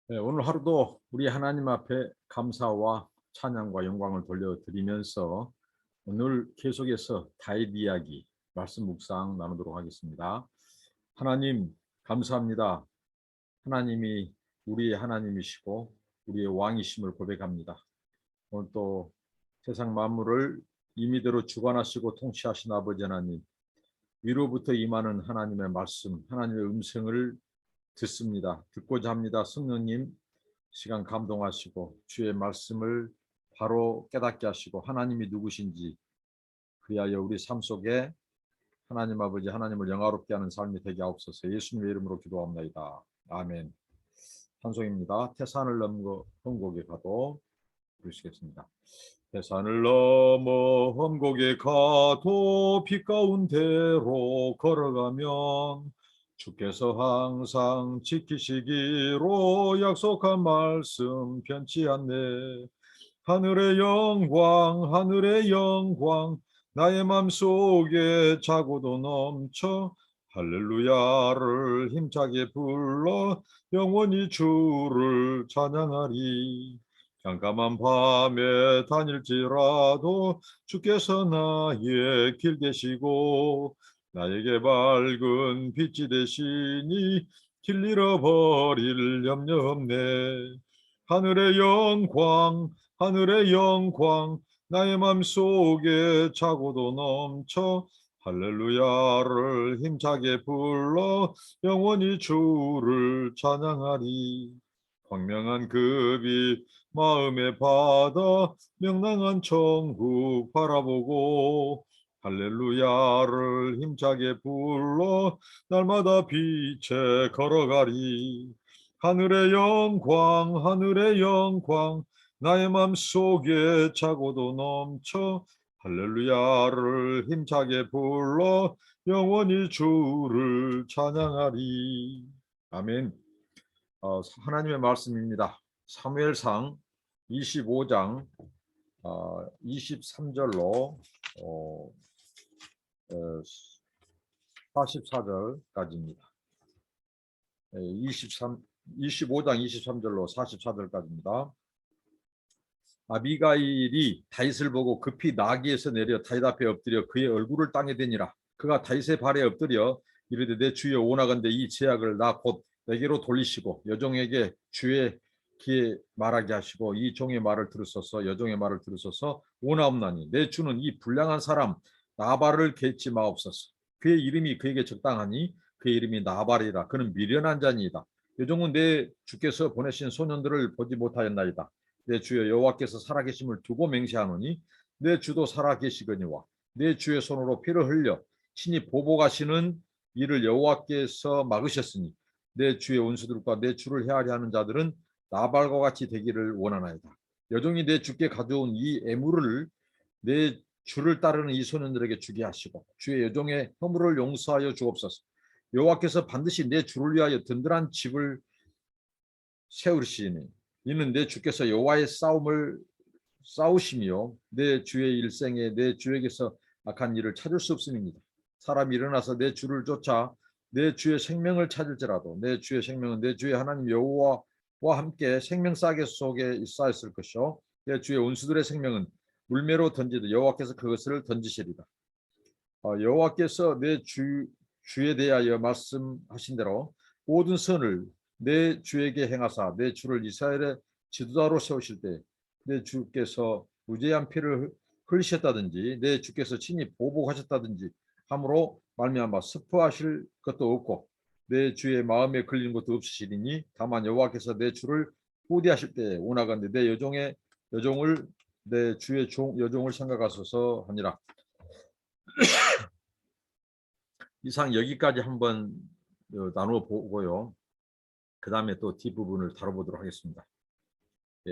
네, 오늘 하루도 우리 하나님 앞에 감사와 찬양과 영광을 돌려드리면서 오늘 계속해서 다윗 이야기 말씀 묵상 나누도록 하겠습니다. 하나님 감사합니다. 하나님이 우리의 하나님이시고 우리의 왕이심을 고백합니다. 오늘 또 세상 만물을 임의대로 주관하시고 통치하신 아버지 하나님, 위로부터 임하는 하나님의 말씀, 하나님의 음성을 듣습니다. 듣고자 합니다. 성령님 시간 감동하시고 주의 말씀을 바로 깨닫게 하시고 하나님이 누구신지 그리하여 우리 삶 속에 하나님 아버지 하나님을 영화롭게 하는 삶이 되게 하옵소서. 예수님의 이름으로 기도합니다. 아멘. 찬송입니다. 태산을 넘어 험곡에 가도 부르시겠습니다. 태산을 넘어 험곡에 가도 빛 가운데로 걸어가면 주께서 항상 지키시기로 약속한 말씀 변치 않네. 하늘의 영광 하늘의 영광 나의 맘속에 자고도 넘쳐 할렐루야를 힘차게 불러 영원히 주를 찬양하리. 깜깜한 밤에 다닐지라도 주께서 나의 길 되시고 나에게 밝은 빛이 되시니 길 잃어버릴 염려 없네. 하늘의 영광 하늘의 영광 나의 맘속에 자고도 넘쳐 할렐루야를 힘차게 불러 영원히 주를 찬양하리. 광명한 그 빛 마음에 받아 명랑한 천국 바라보고 할렐루야를 힘차게 불러 날마다 빛에 걸어가리. 하늘의 영광 하늘의 영광 나의 맘속에 자고도 넘쳐 할렐루야를 힘차게 불러 영원히 주를 찬양하리. 아멘. 하나님의 말씀입니다. 사무엘상 25장 23절로 44절까지입니다. 25장 23절로 44절까지입니다. 아비가일이 다윗을 보고 급히 나귀에서 내려 다윗 앞에 엎드려 그의 얼굴을 땅에 대니라. 그가 다윗의 발에 엎드려 이르되 내 주여 원하건대 이 제약을 나 곧 내게로 돌리시고 여종에게 주의 귀에 말하게 하시고 이 종의 말을 들으소서. 여종의 말을 들으소서. 원하옵나니 내 주는 이 불량한 사람 나발을 겟지 마옵소서. 그의 이름이 그에게 적당하니 그의 이름이 나발이라. 그는 미련한 자니이다. 여종은 내 주께서 보내신 소년들을 보지 못하였나이다. 내 주여 여호와께서 살아계심을 두고 맹세하노니 내 주도 살아계시거니와 내 주의 손으로 피를 흘려 친히 보복하시는 이를 여호와께서 막으셨으니 내 주의 원수들과 내 주를 헤아려 하는 자들은 나발과 같이 되기를 원하나이다. 여종이 내 주께 가져온 이 애물을 내 주를 따르는 이 소년들에게 주게 하시고 주의 여종의 허물을 용서하여 주옵소서. 여호와께서 반드시 내 주를 위하여 든든한 집을 세우시니 이는 내 주께서 여호와의 싸움을 싸우시며 내 주의 일생에 내 주에게서 악한 일을 찾을 수 없음입니다. 사람이 일어나서 내 주를 쫓아 내 주의 생명을 찾을지라도 내 주의 생명은 내 주의 하나님 여호와와 함께 생명싸개 속에 있사있을 것이요 내 주의 원수들의 생명은 물매로 던지듯 여호와께서 그것을 던지시리라. 여호와께서 내 주에 대하여 말씀하신 대로 모든 선을 내 주에게 행하사 내 주를 이스라엘의 지도자로 세우실 때 내 주께서 무죄한 피를 흘리셨다든지 내 주께서 친히 보복하셨다든지 함으로 말미암아 슬퍼하실 것도 없고 내 주의 마음에 걸리는 것도 없으시리니 다만 여호와께서 내 주를 후대하실 때 원하건대 내 여종을 내 주의 여종을 생각하소서 하니라. 이상 여기까지 한번 나누어 보고요. 그 다음에 또 뒷부분을 다뤄보도록 하겠습니다.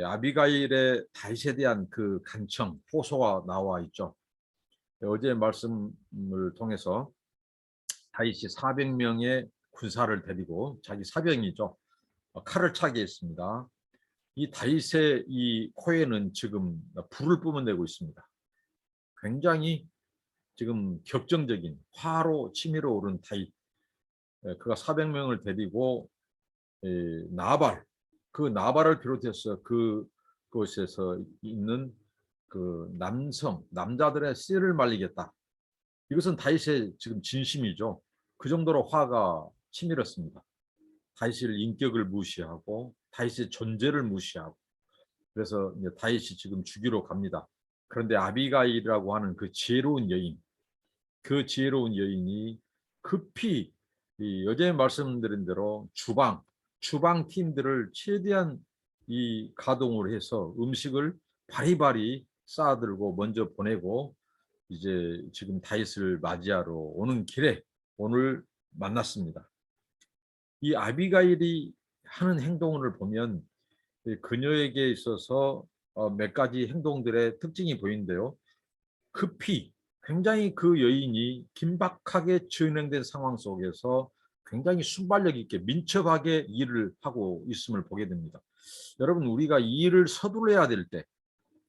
아비가일의 다윗에 대한 그 간청, 호소가 나와 있죠. 어제 말씀을 통해서 다윗이 400명의 군사를 데리고 자기 사병이죠. 칼을 차게 했습니다. 이 다윗의 이 코에는 지금 불을 뿜어내고 있습니다. 굉장히 지금 격정적인 화로 치밀어 오른 다윗. 그가 400명을 데리고 나발, 그 나발을 비롯해서 그곳에서 있는 그 남자들의 씨를 말리겠다. 이것은 다윗의 지금 진심이죠. 그 정도로 화가 치밀었습니다. 다윗의 인격을 무시하고 다윗의 존재를 무시하고, 그래서 이제 다윗이 지금 죽이러 갑니다. 그런데 아비가일이라고 하는 그 지혜로운 여인, 그 지혜로운 여인이 급히 이 어제 말씀드린 대로 주방 팀들을 최대한 이 가동을 해서 음식을 바리바리 쌓아들고 먼저 보내고, 이제 지금 다윗을 맞이하러 오는 길에 오늘 만났습니다. 이 아비가일이 하는 행동을 보면 그녀에게 있어서 몇 가지 행동들의 특징이 보이는데요. 급히 굉장히 그 여인이 긴박하게 진행된 상황 속에서 굉장히 순발력 있게 민첩하게 일을 하고 있음을 보게 됩니다. 여러분, 우리가 일을 서둘러야 될 때,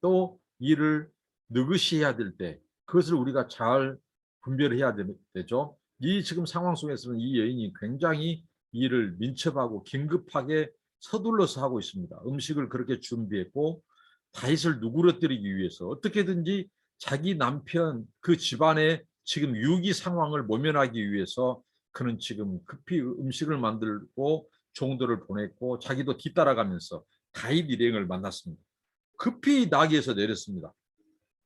또 일을 느긋이 해야 될 때, 그것을 우리가 잘 분별해야 되죠. 이 지금 상황 속에서는 이 여인이 굉장히 일을 민첩하고 긴급하게 서둘러서 하고 있습니다. 음식을 그렇게 준비했고 다윗을 누그러뜨리기 위해서 어떻게든지 자기 남편 그 집안의 지금 위기 상황을 모면하기 위해서 그는 지금 급히 음식을 만들고 종들을 보냈고 자기도 뒤따라가면서 다윗 일행을 만났습니다. 급히 나귀에서 내렸습니다.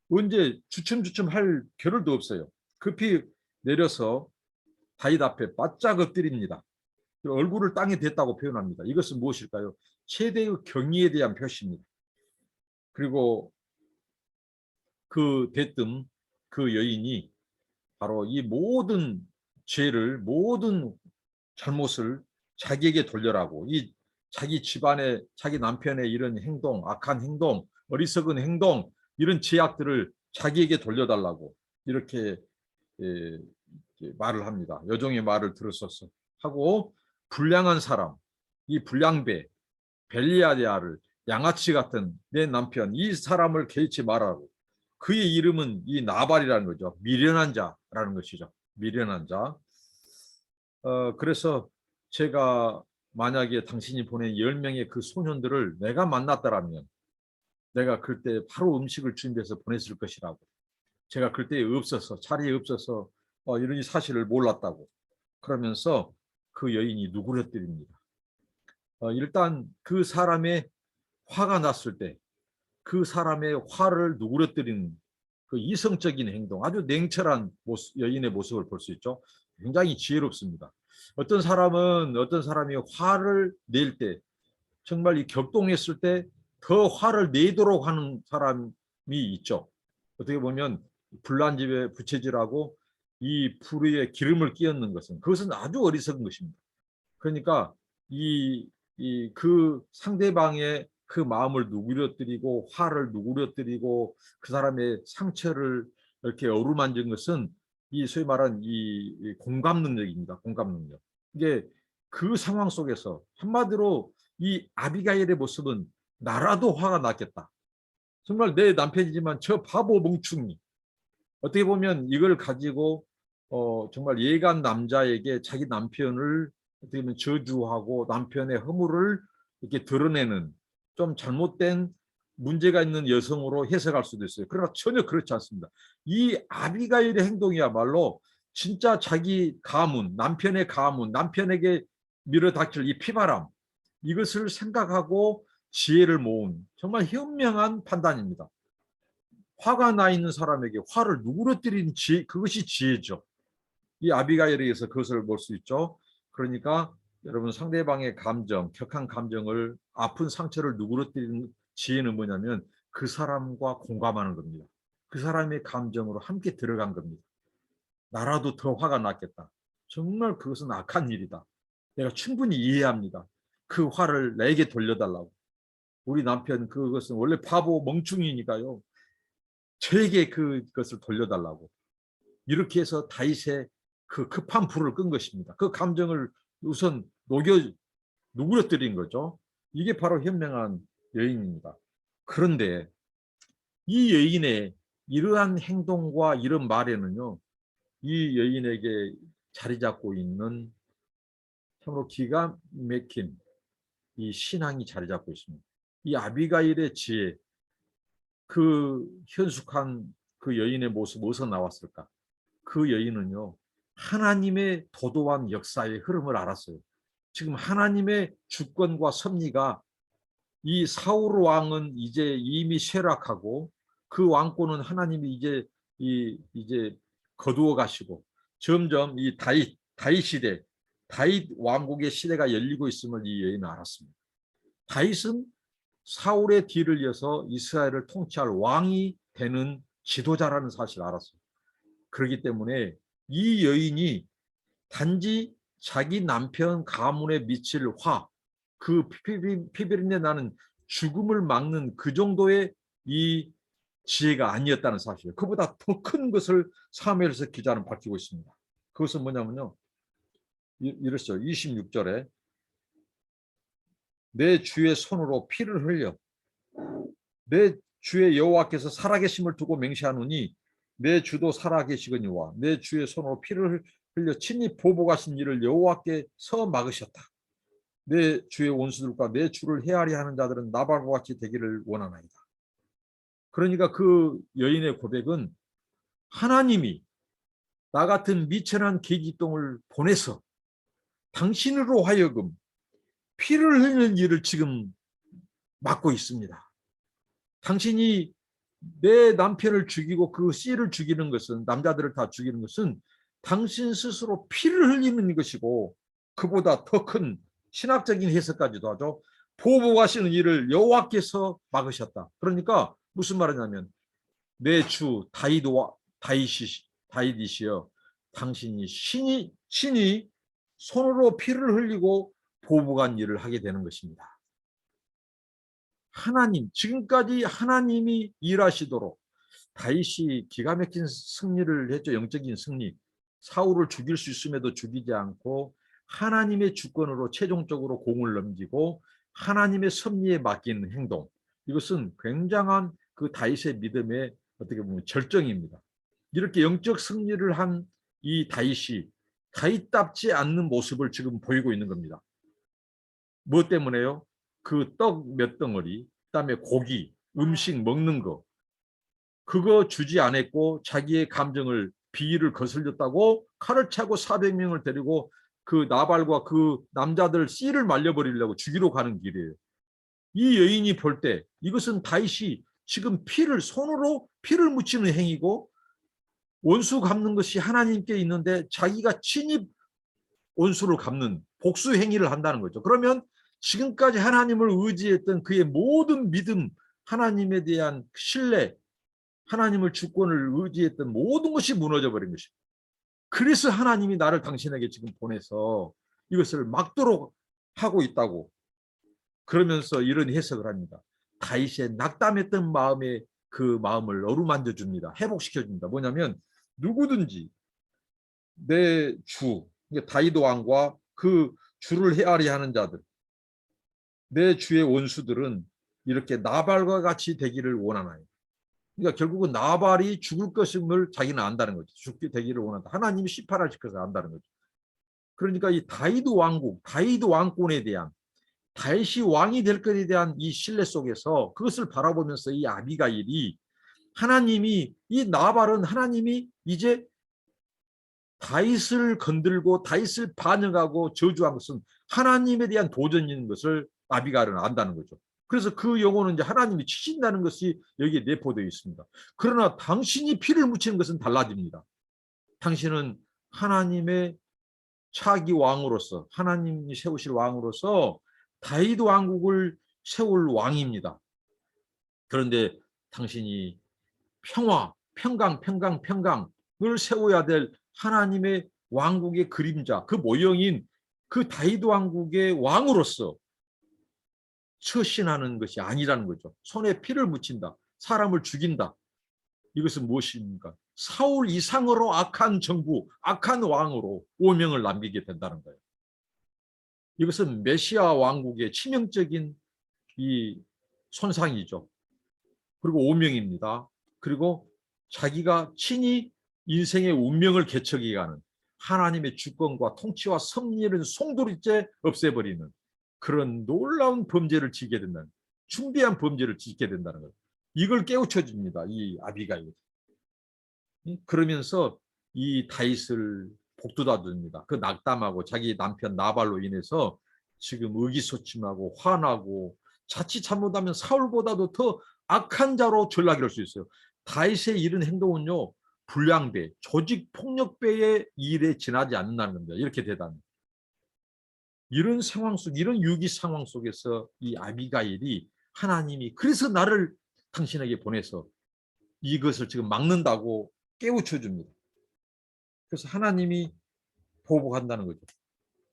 언제 주춤주춤 할 겨를도 없어요. 급히 내려서 다윗 앞에 바짝 엎드립니다. 얼굴을 땅에 댔다고 표현합니다. 이것은 무엇일까요? 최대의 경의에 대한 표시입니다. 그리고 그 대뜸 그 여인이 바로 이 모든 죄를, 모든 잘못을 자기에게 돌려라고, 이 자기 집안의 자기 남편의 이런 행동, 악한 행동, 어리석은 행동, 이런 죄악들을 자기에게 돌려달라고 이렇게 말을 합니다. 여종의 말을 들었었어 하고, 불량한 사람, 이 불량배 벨리아디아를, 양아치 같은 내 남편 이 사람을 개의치 말라고. 그의 이름은 이 나발이라는 거죠. 미련한 자라는 것이죠. 미련한 자. 그래서 제가 만약에 당신이 보낸 10명의 그 소년들을 내가 만났더라면 내가 그때 바로 음식을 준비해서 보냈을 것이라고. 제가 그때 없어서, 자리에 없어서 이런 사실을 몰랐다고. 그러면서 그 여인이 누구랬더립니다. 일단 그 사람의 화가 났을 때 그 사람의 화를 누그러뜨리는 그 이성적인 행동, 아주 냉철한 여인의 모습을 볼 수 있죠. 굉장히 지혜롭습니다. 어떤 사람이 화를 낼 때, 정말 이 격동했을 때 더 화를 내도록 하는 사람이 있죠. 어떻게 보면 불난 집에 부채질하고 이 불 위에 기름을 끼얹는 것은, 그것은 아주 어리석은 것입니다. 그러니까 그 상대방의 그 마음을 누그러뜨리고 화를 누그러뜨리고 그 사람의 상처를 이렇게 어루만진 것은 이 소위 말하는 이 공감 능력입니다. 공감 능력. 이게 그 상황 속에서 한마디로 이 아비가일의 모습은 나라도 화가 났겠다. 정말 내 남편이지만 저 바보 멍충이. 어떻게 보면 이걸 가지고 정말 예간 남자에게 자기 남편을 어떻게 보면 저주하고 남편의 허물을 이렇게 드러내는 좀 잘못된 문제가 있는 여성으로 해석할 수도 있어요. 그러나 전혀 그렇지 않습니다. 이 아비가일의 행동이야말로 진짜 자기 가문, 남편의 가문, 남편에게 밀어닥칠 이 피바람, 이것을 생각하고 지혜를 모은 정말 현명한 판단입니다. 화가 나 있는 사람에게 화를 누그러뜨리는 지혜, 그것이 지혜죠. 이 아비가일에 의해서 그것을 볼 수 있죠. 그러니까 여러분, 상대방의 감정, 격한 감정을, 아픈 상처를 누그러뜨리는 지혜는 뭐냐면 그 사람과 공감하는 겁니다. 그 사람의 감정으로 함께 들어간 겁니다. 나라도 더 화가 났겠다. 정말 그것은 악한 일이다. 내가 충분히 이해합니다. 그 화를 내게 돌려달라고. 우리 남편 그것은 원래 바보 멍충이니까요. 저에게 그것을 돌려달라고. 이렇게 해서 다윗의 그 급한 불을 끈 것입니다. 그 감정을 우선 누그러뜨린 거죠. 이게 바로 현명한 여인입니다. 그런데 이 여인의 이러한 행동과 이런 말에는요, 이 여인에게 자리 잡고 있는 참으로 기가 막힌 이 신앙이 자리 잡고 있습니다. 이 아비가일의 지혜, 그 현숙한 그 여인의 모습 어디서 나왔을까? 그 여인은요, 하나님의 도도한 역사의 흐름을 알았어요. 지금 하나님의 주권과 섭리가 이 사울 왕은 이제 이미 쇠락하고 그 왕권은 하나님이 이제 거두어 가시고 점점 이 다윗 시대, 다윗 왕국의 시대가 열리고 있음을 이 여인은 알았습니다. 다윗은 사울의 뒤를 이어서 이스라엘을 통치할 왕이 되는 지도자라는 사실을 알았어요. 그렇기 때문에 이 여인이 단지 자기 남편 가문에 미칠 화, 그 피비린내 나는 죽음을 막는 그 정도의 이 지혜가 아니었다는 사실, 그보다 더 큰 것을 사무엘서 기자는 밝히고 있습니다. 그것은 뭐냐면요, 이랬어요. 26절에 내 주의 손으로 피를 흘려 내 주의 여호와께서 살아계심을 두고 맹세하노니 내 주도 살아계시거니와 내 주의 손으로 피를 흘려 친히 보복하신 일을 여호와께서 막으셨다. 내 주의 원수들과 내 주를 헤아리 하는 자들은 나발과 같이 되기를 원하나이다. 그러니까 그 여인의 고백은 하나님이 나 같은 미천한 계기똥을 보내서 당신으로 하여금 피를 흘리는 일을 지금 맡고 있습니다. 당신이 내 남편을 죽이고 그 씨를 죽이는 것은, 남자들을 다 죽이는 것은 당신 스스로 피를 흘리는 것이고, 그보다 더 큰 신학적인 해석까지도 하죠. 보복하시는 일을 여호와께서 막으셨다. 그러니까 무슨 말이냐면 내 주 다윗이시여 당신이 신이 손으로 피를 흘리고 보복한 일을 하게 되는 것입니다. 하나님, 지금까지 하나님이 일하시도록 다윗이 기가 막힌 승리를 했죠. 영적인 승리. 사울을 죽일 수 있음에도 죽이지 않고 하나님의 주권으로 최종적으로 공을 넘기고 하나님의 섭리에 맡기는 행동. 이것은 굉장한 그 다윗의 믿음의 어떻게 보면 절정입니다. 이렇게 영적 승리를 한 이 다윗이 다윗답지 않는 모습을 지금 보이고 있는 겁니다. 뭐 때문에요? 그 떡 몇 덩어리, 그다음에 고기, 음식 먹는 거, 그거 주지 않았고 자기의 감정을, 비위를 거슬렸다고 칼을 차고 400명을 데리고 그 나발과 그 남자들 씨를 말려버리려고 죽이러 가는 길이에요. 이 여인이 볼 때 이것은 다윗이 지금 손으로 피를 묻히는 행위고 원수 갚는 것이 하나님께 있는데 자기가 친히 원수를 갚는 복수 행위를 한다는 거죠. 그러면 지금까지 하나님을 의지했던 그의 모든 믿음, 하나님에 대한 신뢰, 하나님을 주권을 의지했던 모든 것이 무너져 버린 것입니다. 그래서 하나님이 나를 당신에게 지금 보내서 이것을 막도록 하고 있다고, 그러면서 이런 해석을 합니다. 다윗의 낙담했던 마음에 그 마음을 어루만져 줍니다. 회복시켜 줍니다. 뭐냐면 누구든지 내 주, 다윗 왕과 그 주를 헤아리 하는 자들, 내 주의 원수들은 이렇게 나발과 같이 되기를 원하나요? 그러니까 결국은 나발이 죽을 것임을 자기는 안다는 거죠. 죽게 되기를 원한다. 하나님이 시파를 시켜서 안다는 거죠. 그러니까 이 다윗 왕국, 다윗 왕권에 대한, 다윗이 왕이 될 것에 대한 이 신뢰 속에서 그것을 바라보면서 이 아비가일이, 하나님이, 이 나발은 하나님이 이제 다윗을 건들고 다윗을 반역하고 저주한 것은 하나님에 대한 도전인 것을 아비가일은 안다는 거죠. 그래서 그 영혼은 이제 하나님이 치신다는 것이 여기에 내포되어 있습니다. 그러나 당신이 피를 묻히는 것은 달라집니다. 당신은 하나님의 차기 왕으로서, 하나님이 세우실 왕으로서 다윗 왕국을 세울 왕입니다. 그런데 당신이 평강을 세워야 될 하나님의 왕국의 그림자, 그 모형인 그 다윗 왕국의 왕으로서 처신하는 것이 아니라는 거죠. 손에 피를 묻힌다, 사람을 죽인다. 이것은 무엇입니까? 사울 이상으로 악한 정부, 악한 왕으로 오명을 남기게 된다는 거예요. 이것은 메시아 왕국의 치명적인 이 손상이죠. 그리고 오명입니다. 그리고 자기가 친히 인생의 운명을 개척해 가는 하나님의 주권과 통치와 섭리를 송두리째 없애버리는 그런 놀라운 범죄를 지게 된다는, 중대한 범죄를 짓게 된다는 거예요. 이걸 깨우쳐 줍니다. 이 아비가일. 그러면서 이 다윗을 복도다줍니다. 그 낙담하고 자기 남편 나발로 인해서 지금 의기소침하고 화나고 자칫 잘못하면 사울보다도 더 악한 자로 전락할 수 있어요. 다윗의 이런 행동은요, 불량배, 조직폭력배의 일에 지나지 않는다는 겁니다. 이렇게 대단. 이런 상황 속, 이런 위기 상황 속에서 이 아비가일이 하나님이 그래서 나를 당신에게 보내서 이것을 지금 막는다고 깨우쳐 줍니다. 그래서 하나님이 보복한다는 거죠.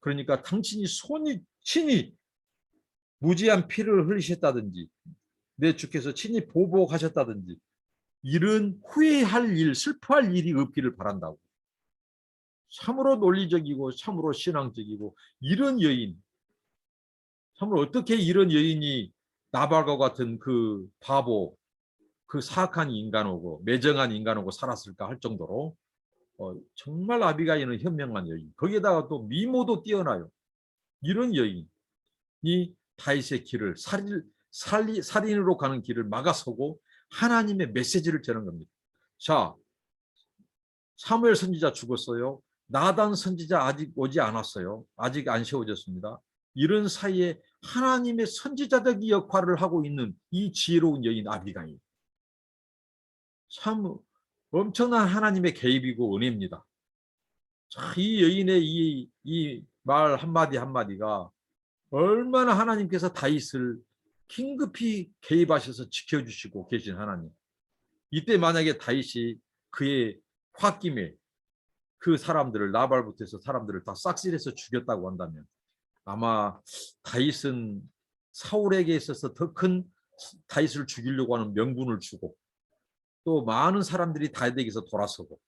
그러니까 당신이 손이 친히 무지한 피를 흘리셨다든지 내 주께서 친히 보복하셨다든지 이런 후회할 일, 슬퍼할 일이 없기를 바란다고. 참으로 논리적이고 참으로 신앙적이고 이런 여인, 참으로 어떻게 이런 여인이 나발과 같은 그 바보, 그 사악한 인간하고 매정한 인간하고 살았을까 할 정도로 정말 아비가일은 현명한 여인. 거기에다가 또 미모도 뛰어나요. 이런 여인이 다윗의 길을 살인으로 가는 길을 막아서고 하나님의 메시지를 전한 겁니다. 자, 사무엘 선지자 죽었어요. 나단 선지자 아직 오지 않았어요. 아직 안 세워졌습니다. 이런 사이에 하나님의 선지자적인 역할을 하고 있는 이 지혜로운 여인 아비가일. 참 엄청난 하나님의 개입이고 은혜입니다. 이 여인의 이 말 한마디 한마디가 얼마나 하나님께서 다윗을 긴급히 개입하셔서 지켜주시고 계신 하나님. 이때 만약에 다윗이 그의 홧김에 그 사람들을 나발부터 해서 사람들을 다 싹쓸이해서 죽였다고 한다면 아마 다윗은 사울에게 있어서 더 큰 다윗을 죽이려고 하는 명분을 주고 또 많은 사람들이 다윗에게서 돌아서고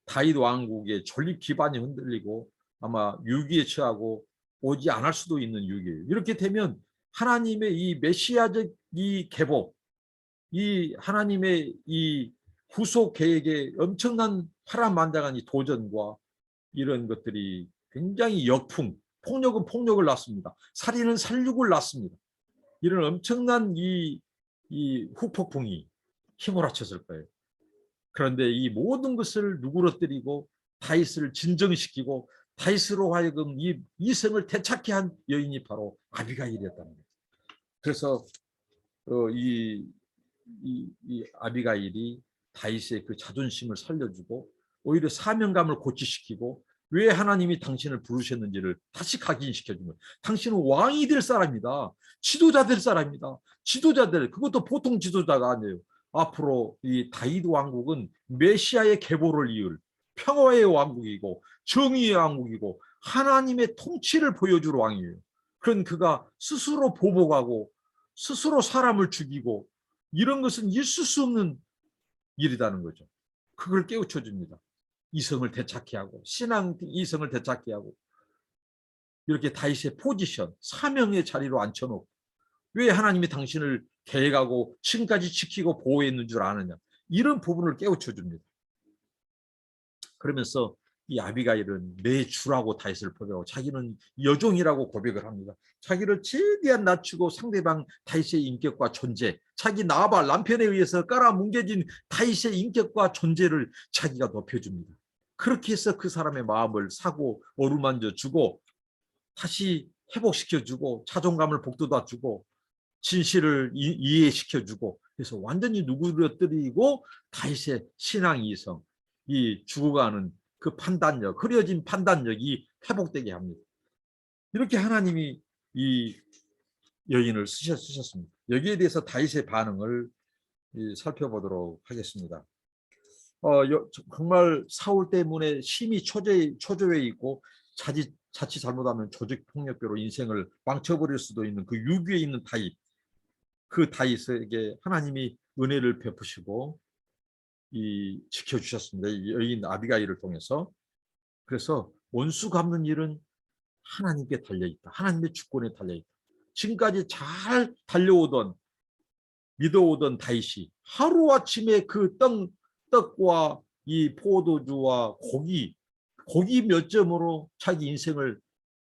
다윗 왕국의 존립 기반이 흔들리고 아마 위기에 처하고 오지 않을 수도 있는 위기예요. 이렇게 되면 하나님의 이 메시아적 이 계복, 이 하나님의 이 구속 계획에 엄청난 파란만장한 이 도전과 이런 것들이 굉장히 역풍, 폭력은 폭력을 낳습니다. 살인은 살육을 낳습니다. 이런 엄청난 이 후폭풍이 휘몰아쳤을 거예요. 그런데 이 모든 것을 누그러뜨리고 다윗을 진정시키고 다윗으로 하여금 이 이성을 되찾게 한 여인이 바로 아비가일이었다는 거예요. 그래서 이 아비가일이 다윗의 그 자존심을 살려주고 오히려 사명감을 고취시키고 왜 하나님이 당신을 부르셨는지를 다시 각인시켜준 거예요. 당신은 왕이 될 사람이다. 지도자 될 사람이다. 지도자들, 그것도 보통 지도자가 아니에요. 앞으로 이 다윗 왕국은 메시아의 계보를 이을 평화의 왕국이고 정의의 왕국이고 하나님의 통치를 보여줄 왕이에요. 그런 그가 스스로 보복하고 스스로 사람을 죽이고 이런 것은 있을 수 없는 일이라는 거죠. 그걸 깨우쳐 줍니다. 이성을 되찾게 하고 신앙 이성을 되찾게 하고 이렇게 다윗의 포지션, 사명의 자리로 앉혀놓고 왜 하나님이 당신을 계획하고 지금까지 지키고 보호했는 줄 아느냐. 이런 부분을 깨우쳐 줍니다. 그러면서 이 아비가일은 내 주라고 다윗을 포기하고 자기는 여종이라고 고백을 합니다. 자기를 최대한 낮추고 상대방 다윗의 인격과 존재, 자기 나발 남편에 의해서 깔아뭉개진 다윗의 인격과 존재를 자기가 높여줍니다. 그렇게 해서 그 사람의 마음을 사고 어루만져 주고 다시 회복시켜주고 자존감을 북돋아주고 진실을 이해시켜주고 그래서 완전히 누구러뜨리고 다윗의 신앙 이성, 이 죽어가는 그 판단력, 흐려진 판단력이 회복되게 합니다. 이렇게 하나님이 이 여인을 쓰셨습니다. 여기에 대해서 다윗의 반응을 살펴보도록 하겠습니다. 정말 사울 때문에 심히 초조해 있고 자칫 잘못하면 조직폭력배로 인생을 망쳐버릴 수도 있는 그 위기에 있는 다윗. 그 다윗에게 하나님이 은혜를 베푸시고 지켜주셨습니다. 이 여인 아비가일을 통해서. 그래서 원수 갚는 일은 하나님께 달려있다. 하나님의 주권에 달려있다. 지금까지 잘 달려오던 믿어오던 다윗이 하루아침에 그 떡과 이 포도주와 고기 몇 점으로 자기 인생을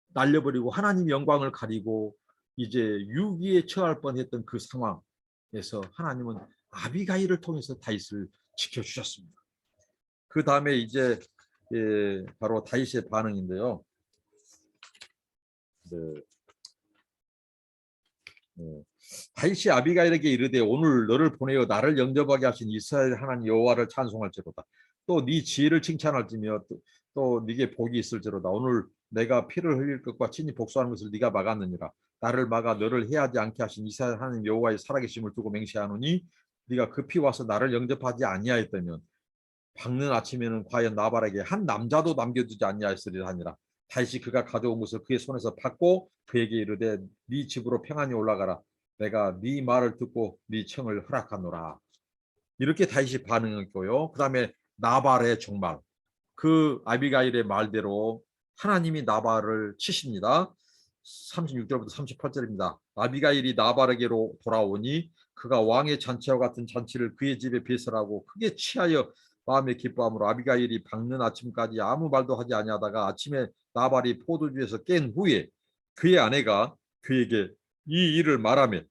날려버리고 하나님 영광을 가리고 이제 유기에 처할 뻔했던 그 상황에서 하나님은 아비가일을 통해서 다윗을 지켜주셨습니다. 그 다음에 이제 바로 다윗의 반응인데요. 네. 다윗이 아비가일에게 이르되 오늘 너를 보내어 나를 영접하게 하신 이스라엘 하나님 여호와를 찬송할지로다. 또 네 지혜를 칭찬할지며 또 네게 복이 있을지로다. 오늘 내가 피를 흘릴 것과 친히 복수하는 것을 네가 막았느니라. 나를 막아 너를 해하지 않게 하신 이스라엘 하나님 여호와의 살아계심을 두고 맹세하노니 네가 급히 와서 나를 영접하지 아니하였다면 밝는 아침에는 과연 나발에게 한 남자도 남겨두지 아니하였으리라 하니라. 다시 그가 가져온 것을 그의 손에서 받고 그에게 이르되 네 집으로 평안히 올라가라. 내가 네 말을 듣고 네 청을 허락하노라. 이렇게 다시 반응했고요. 그 다음에 나발의 종말. 그 아비가일의 말대로 하나님이 나발을 치십니다. 36절부터 38절입니다. 아비가일이 나발에게로 돌아오니 그가 왕의 잔치와 같은 잔치를 그의 집에 배설하고 크게 취하여 마음에 기뻐함으로 아비가일이 밝는 아침까지 아무 말도 하지 아니하다가 아침에 나발이 포도주에서 깬 후에 그의 아내가 그에게 이 일을 말하며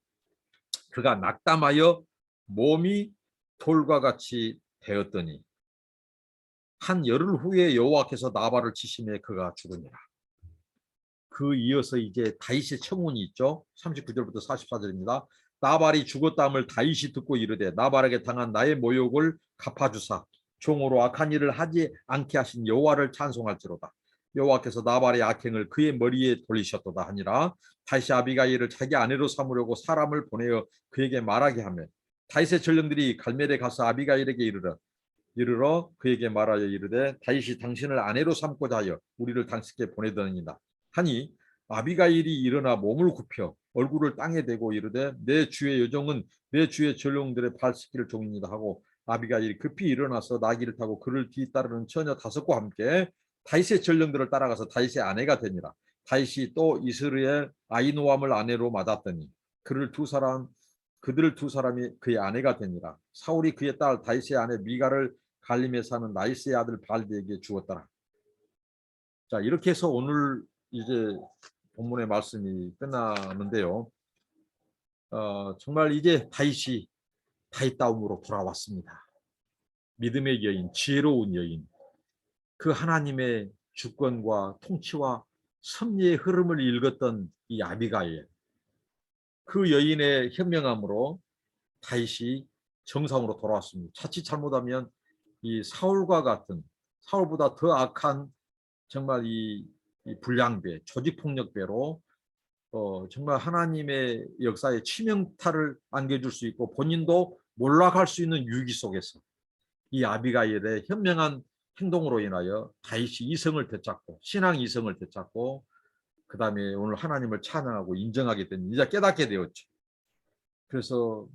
그가 낙담하여 몸이 돌과 같이 되었더니 한 열흘 후에 여호와께서 나발을 치심에 그가 죽으니라. 그 이어서 이제 다윗의 청혼이 있죠. 39절부터 44절입니다. 나발이 죽었다함을 다윗이 듣고 이르되 나발에게 당한 나의 모욕을 갚아주사 종으로 악한 일을 하지 않게 하신 여호와를 찬송할지로다. 여호와께서 나발의 악행을 그의 머리에 돌리셨도다 하니라. 다윗이 아비가일을 자기 아내로 삼으려고 사람을 보내어 그에게 말하게 하며 다윗의 전령들이 갈멜에 가서 아비가일에게 이르러 그에게 말하여 이르되 다윗이 당신을 아내로 삼고자 하여 우리를 당신께 보내더니이다 하니 아비가일이 일어나 몸을 굽혀 얼굴을 땅에 대고 이르되 내 주의 여종은 내 주의 전령들의 발 씻기를 종이니이다 하고 아비가일이 급히 일어나서 나귀를 타고 그를 뒤따르는 처녀 5과 함께 다윗의 전령들을 따라가서 다윗의 아내가 되니라. 다윗이 또 이스라엘 아히노암을 아내로 맞았더니 그들 두 사람이 그의 아내가 되니라. 사울이 그의 딸 다윗의 아내 미가를 갈림에 사는 나이스의 아들 발드에게 주었더라. 자, 이렇게 해서 오늘 이제 본문의 말씀이 끝나는데요. 정말 이제 다윗이 다윗다움으로 돌아왔습니다. 믿음의 여인, 지혜로운 여인, 그 하나님의 주권과 통치와 섭리의 흐름을 읽었던 이 아비가일, 그 여인의 현명함으로 다윗이 정상으로 돌아왔습니다. 자칫 잘못하면 이 사울과 같은, 사울보다 더 악한 정말 이 불량배, 조직폭력배로 정말 하나님의 역사에 치명타를 안겨줄 수 있고 본인도 몰락할 수 있는 위기 속에서 이 아비가일의 현명한 행동으로 인하여 다윗이 이성을 되찾고 신앙 이성을 되찾고 그 다음에 오늘 하나님을 찬양하고 인정하게 된 이제 깨닫게 되었죠. 그래서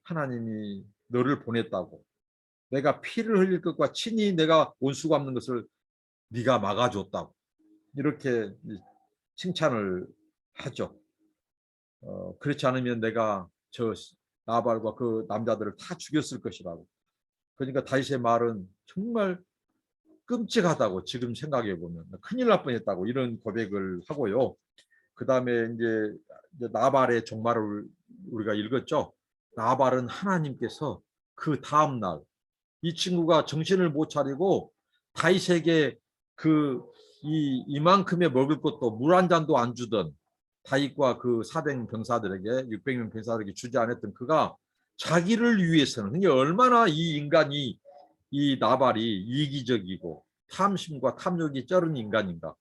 하나님이 너를 보냈다고 내가 피를 흘릴 것과 친히 내가 원수 갚는 것을 네가 막아줬다고 이렇게 칭찬을 하죠. 그렇지 않으면 내가 저 나발과 그 남자들을 다 죽였을 것이라고. 그러니까 다윗의 말은 정말 끔찍하다고 지금 생각해 보면 큰일 날 뻔했다고 이런 고백을 하고요. 그 다음에 이제 나발의 종말을 우리가 읽었죠. 나발은 하나님께서 그 다음 날 이 친구가 정신을 못 차리고 다윗에게 이만큼의 먹을 것도 물 한 잔도 안 주던 다윗과 그 400 병사들에게 600명 병사들에게 주지 않았던 그가 자기를 위해서는 그러니까 얼마나 이 인간이 이 나발이 이기적이고 탐심과 탐욕이 쩔은 인간인가.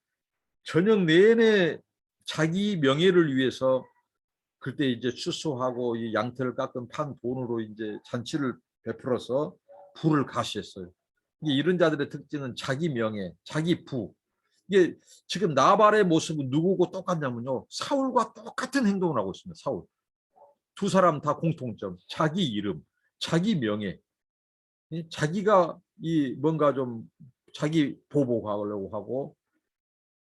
저녁 내내 자기 명예를 위해서 그때 이제 추수하고 이 양털을 깎은 판 돈으로 이제 잔치를 베풀어서 부를 가시했어요. 이런 자들의 특징은 자기 명예, 자기 부. 이게 지금 나발의 모습은 누구고 똑같냐면요. 사울과 똑같은 행동을 하고 있습니다. 사울. 두 사람 다 공통점. 자기 이름, 자기 명예. 자기가 뭔가 좀 자기 보복하려고 하고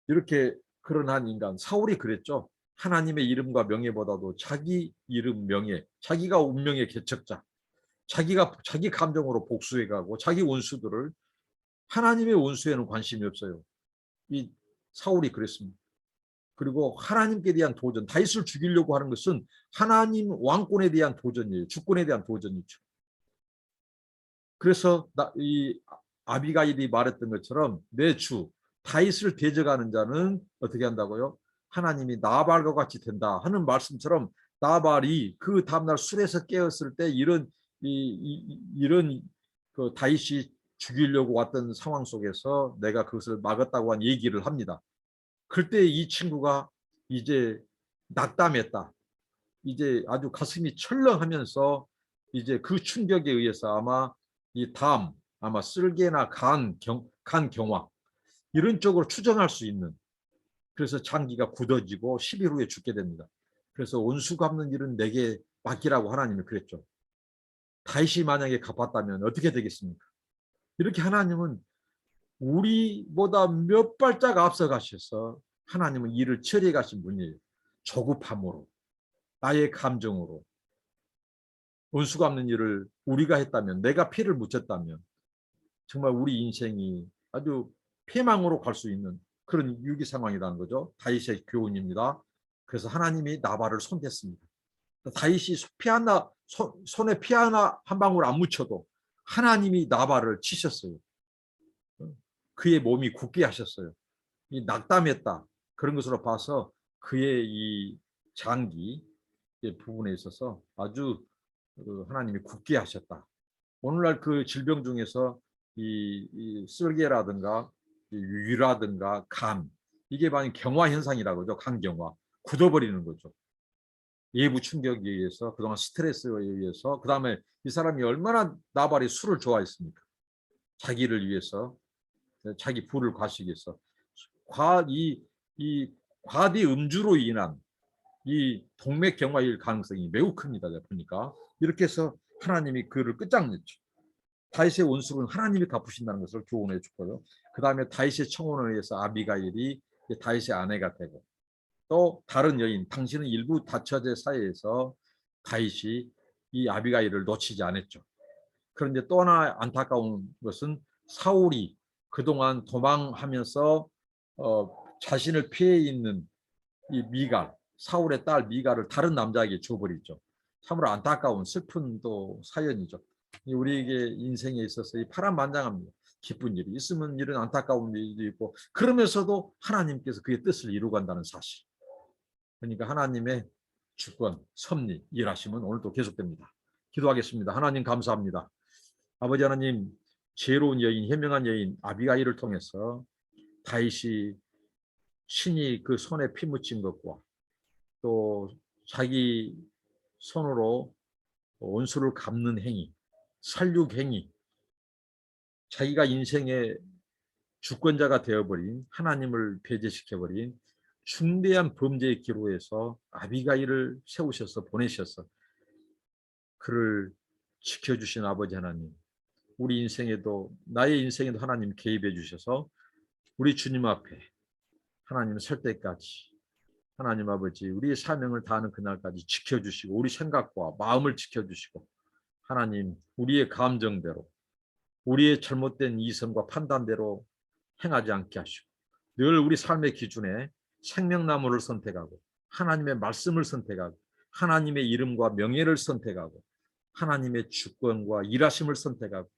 이렇게 그런 한 인간. 사울이 그랬죠. 하나님의 이름과 명예보다도 자기 이름, 명예, 자기가 운명의 개척자. 자기가 자기 감정으로 복수해가고 자기 원수들을 하나님의 원수에는 관심이 없어요. 이 사울이 그랬습니다. 그리고 하나님께 대한 도전, 다윗을 죽이려고 하는 것은 하나님 왕권에 대한 도전이에요. 주권에 대한 도전이죠. 그래서 이 아비가일이 말했던 것처럼 내 주 다윗을 대적하는 자는 어떻게 한다고요? 하나님이 나발과 같이 된다 하는 말씀처럼 나발이 그 다음날 술에서 깨었을 때 이런 그 다윗이 죽이려고 왔던 상황 속에서 내가 그것을 막았다고 한 얘기를 합니다. 그때 이 친구가 이제 낙담했다. 이제 아주 가슴이 철렁하면서 이제 그 충격에 의해서 아마 이 담, 아마 쓸개나 간경화 이런 쪽으로 추정할 수 있는, 그래서 장기가 굳어지고 10일 후에 죽게 됩니다. 그래서 원수 갚는 일은 내게 맡기라고 하나님이 그랬죠. 다윗이 만약에 갚았다면 어떻게 되겠습니까? 이렇게 하나님은 우리보다 몇 발짝 앞서 가셔서 하나님은 일을 처리해 가신 분이에요. 조급함으로, 나의 감정으로. 원수 갚는 일을 우리가 했다면, 내가 피를 묻혔다면 정말 우리 인생이 아주 폐망으로 갈 수 있는 그런 위기 상황이라는 거죠. 다윗의 교훈입니다. 그래서 하나님이 나발을 손댔습니다. 다윗이 손에 피 하나 한 방울 안 묻혀도 하나님이 나발을 치셨어요. 그의 몸이 굳게 하셨어요. 이 낙담했다. 그런 것으로 봐서 그의 이 장기 부분에 있어서 아주 하나님이 굳게 하셨다. 오늘날 그 질병 중에서 이 쓸개라든가 위라든가 간, 이게 많이 경화 현상이라고 하죠. 간경화. 굳어버리는 거죠. 외부 충격에 의해서, 그동안 스트레스에 의해서, 그 다음에 이 사람이 얼마나 나발이 술을 좋아했습니까? 자기를 위해서, 자기 부를 과시기 위해서. 이 과대 음주로 인한 이 동맥경화일 가능성이 매우 큽니다. 보니까 이렇게 해서 하나님이 그를 끝장냈죠. 다윗의 원수는 하나님이 갚으신다는 것을 교훈해 줬고요. 그 다음에 다윗의 청혼을 위해서 아비가일이 다윗의 아내가 되고, 또 다른 여인, 당신은 일부 다처제 사이에서 다윗이 이 아비가일을 놓치지 않았죠. 그런데 또 하나 안타까운 것은 사울이 그동안 도망하면서 자신을 피해 있는 이 미갈, 사울의 딸 미갈을 다른 남자에게 줘버리죠. 참으로 안타까운 슬픈 또 사연이죠. 우리에게 인생에 있어서 이 파란만장합니다. 기쁜 일이 있으면 이런 안타까운 일도 있고, 그러면서도 하나님께서 그의 뜻을 이루간다는 사실. 그러니까 하나님의 주권, 섭리, 일하심은 오늘도 계속됩니다. 기도하겠습니다. 하나님 감사합니다. 아버지 하나님, 지혜로운 여인, 현명한 여인 아비가일을 통해서 다윗이 신이 그 손에 피 묻힌 것과 또 자기 손으로 원수를 갚는 행위, 살육 행위, 자기가 인생의 주권자가 되어버린, 하나님을 배제시켜버린 중대한 범죄의 기로에서 아비가일을 세우셔서 보내셔서 그를 지켜주신 아버지 하나님, 우리 인생에도, 나의 인생에도 하나님 개입해 주셔서 우리 주님 앞에 하나님 설 때까지 하나님 아버지 우리의 사명을 다하는 그날까지 지켜주시고, 우리 생각과 마음을 지켜주시고, 하나님 우리의 감정대로, 우리의 잘못된 이성과 판단대로 행하지 않게 하시고, 늘 우리 삶의 기준에 생명나무를 선택하고, 하나님의 말씀을 선택하고, 하나님의 이름과 명예를 선택하고, 하나님의 주권과 일하심을 선택하고,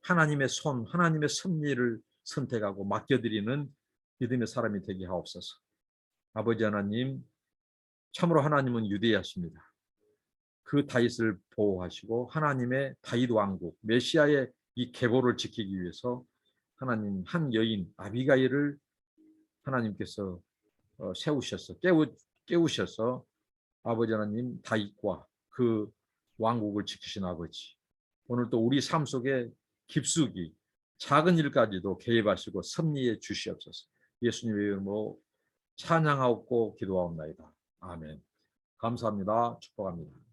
하나님의 손, 하나님의 섭리를 선택하고 맡겨드리는 믿음의 사람이 되게 하옵소서. 아버지 하나님, 참으로 하나님은 위대하십니다. 그 다윗을 보호하시고 하나님의 다윗 왕국, 메시아의 이 계보를 지키기 위해서 하나님 한 여인 아비가일을 하나님께서 세우셔서 깨우셔서 아버지 하나님 다윗과 그 왕국을 지키신 아버지, 오늘 또 우리 삶 속에 깊숙이 작은 일까지도 개입하시고 섭리해 주시옵소서. 예수님의 이름으로 찬양하옵고 기도하옵나이다. 아멘. 감사합니다. 축복합니다.